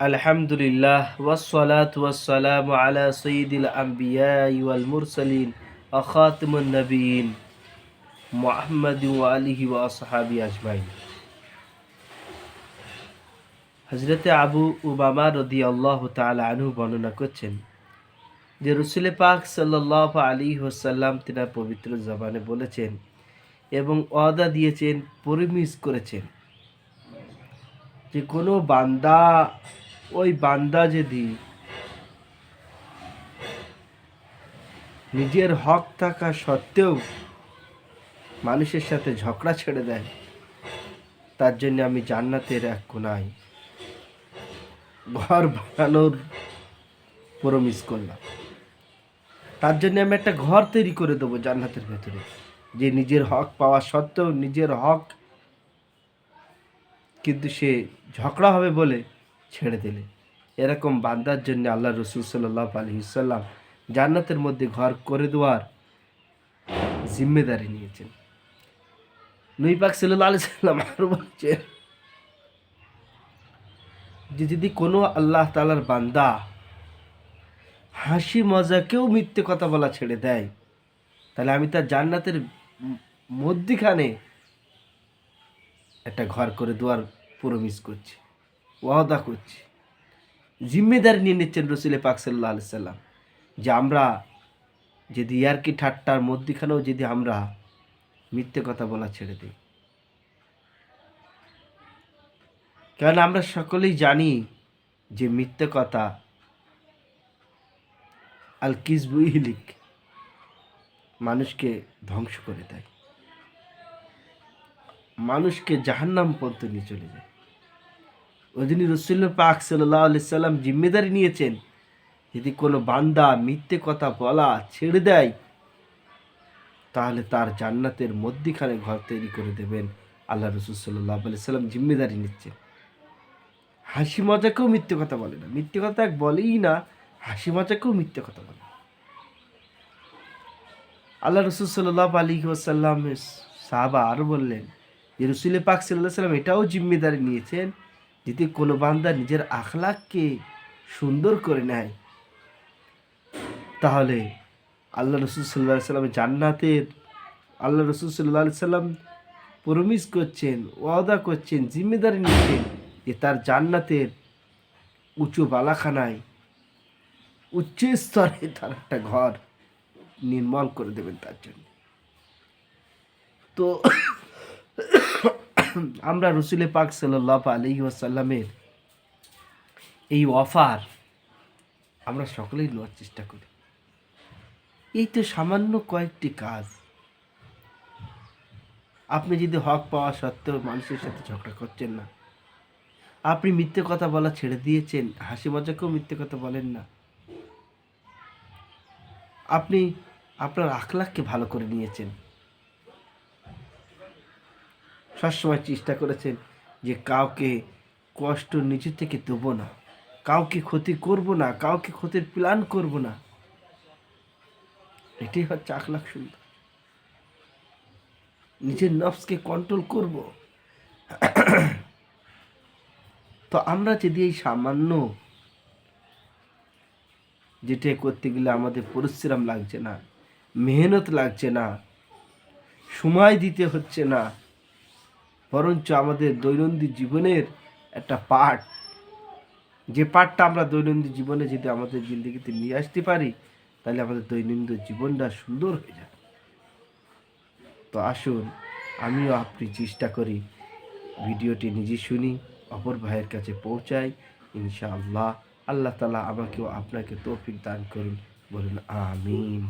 আলহামদুলিল্লাহ ওয়াসসালাতু ওয়াসসালামু আলা সাইয়্যিদিল আম্বিয়াই ওয়াল মুরসালিন ওয়া খাতিমুন নবিয়্যিন মুহাম্মাদিন ওয়া আলিহি ওয়া আসহাবিহি আজমাইন। হযরতে আবু উমামা রাদিয়াল্লাহু তাআলা আনহু বর্ণনা করছেন যে রাসূল পাক সাল্লাল্লাহু আলাইহি ওয়াসাল্লাম তিনার পবিত্র জবানে বলেছেন এবং ওয়াদা দিয়েছেন, প্রমিস করেছেন যে কোনো বান্দা, ওই বান্দা যদি নিজের হক থাকা সত্ত্বেও মানুষের সাথে ঝগড়া ছেড়ে দেয়, তার জন্য আমি জান্নাতের এক কোণায় ঘর বানানোর প্রমিস করলাম। তার জন্য আমি একটা ঘর তৈরি করে দেবো জান্নাতের ভেতরে, যে নিজের হক পাওয়া সত্ত্বেও নিজের হক কিন্তু সে ঝগড়া হবে বলে ছেড়ে দিলে, এরকম বান্দার জন্য আল্লাহ রসুল সাল্লাল্লাহু আলাইহি ওয়াসাল্লাম জান্নাতের মধ্যে ঘর করে দেওয়ার জিম্মেদারি নিয়েছেন। নবী পাক সাল্লাল্লাহু আলাইহি ওয়াসাল্লাম আরো বলছেন যে যদি কোনো আল্লাহ তাআলার বান্দা হাসি মজাকেও মিথ্যে কথা বলা ছেড়ে দেয়, তাহলে আমি তার জান্নাতের মধ্যখানে একটা ঘর করে দেওয়ার প্রমিস করছি, ওয়াদা করছি। জিম্মেদারি নিয়ে নিচ্ছেন রসুল পাক সাল্লাল্লাহু আলাইহি ওয়াসাল্লাম, যে আমরা যদি ইয়ার্কি ঠাট্টার মধ্যখানেও যদি আমরা মিথ্যে কথা বলা ছেড়ে দিই, কারণ আমরা সকলেই জানি যে মিথ্যে কথা আল কিসবু ইহলিক, মানুষকে ধ্বংস করে দেয়, মানুষকে জাহান্নাম পর্যন্ত নিয়ে চলে যায়। ওই জন্য রাসূল পাক সাল্লাল্লাহু আলাইহি ওয়াসাল্লাম জিম্মেদারি নিয়েছেন, যদি কোনো বান্দা মিথ্যে কথা বলা ছেড়ে দেয়, তাহলে তার জান্নাতের মধ্যখানে ঘর তৈরি করে দেবেন। আল্লাহ রসুল সাল্লাল্লাহু আলাইহি ওয়াসাল্লাম জিম্মেদারি নিচ্ছেন। হাসি মজাকেও মিথ্যে কথা বলে না, মিথ্যে কথা এক বলেই না, হাসি মজাকেও মিথ্যে কথা বলে। আল্লাহ রসুল সাল্লাল্লাহু আলাইহি ওয়াসাল্লাম সাহাবা আরও বললেন যে রসুল পাক সাল্লাল্লাহু আলাইহি ওয়াসাল্লাম এটাও জিম্মেদারি নিয়েছেন, যদি কোনো বান্দা নিজের আখলাককে সুন্দর করে নেয়, তাহলে আল্লাহ রসুল সাল্লাল্লাহু আলাইহি ওয়াসাল্লাম জান্নাতের, আল্লাহ রসুল সাল্লাল্লাহু আলাইহি ওয়াসাল্লাম প্রমিস করছেন, ওয়াদা করছেন, জিম্মেদারি নিচ্ছেন যে তার জান্নাতের উঁচু বালাখানায় উচ্চ স্তরে তার একটা ঘর নির্মল করে দেবেন তার জন্য। তো আমরা রসুল পাক সাল্লাল্লাহু আলাইহি ওয়াসাল্লামের এই অফার আমরা সকলেই নেওয়ার চেষ্টা করি। এই তো সামান্য কয়েকটি কাজ। আপনি যদি হক পাওয়া সত্ত্বেও মানুষের সাথে ঝগড়া করছেন না, আপনি মিথ্যে কথা বলা ছেড়ে দিয়েছেন, হাসি মজাকেও মিথ্যে কথা বলেন না, আপনি আপনার আখলাককে ভালো করে নিয়েছেন, সবসময় চেষ্টা করেছেন যে কাউকে কষ্ট নিজে থেকে দেবো না, কাউকে ক্ষতি করব না, কাউকে ক্ষতির প্ল্যান করব না, এটাই হচ্ছে আখলাক সুন্দর। নিজের নফসকে কন্ট্রোল করব। তো আমরা যদি এই সামান্য, যেটা করতে গেলে আমাদের পরিশ্রম লাগছে না, মেহনত লাগছে না, সময় দিতে হচ্ছে না, বরঞ্চ আমাদের দৈনন্দিন জীবনের একটা পার্ট, যে পার্টটা আমরা দৈনন্দিন জীবনে যদি আমাদের জিন্দগিতে নিয়ে আসতে পারি, তাহলে আমাদের দৈনন্দিন জীবনটা সুন্দর হয়ে যাবে। তো আসুন আমিও আপনি চেষ্টা করি, ভিডিওটি নিজে শুনি, অপর ভাইয়ের কাছে পৌঁছাই। ইনশাআল্লাহ আল্লাহ তাআলা আমাকেও আপনাকে তৌফিক দান করুন, বলুন আমিন।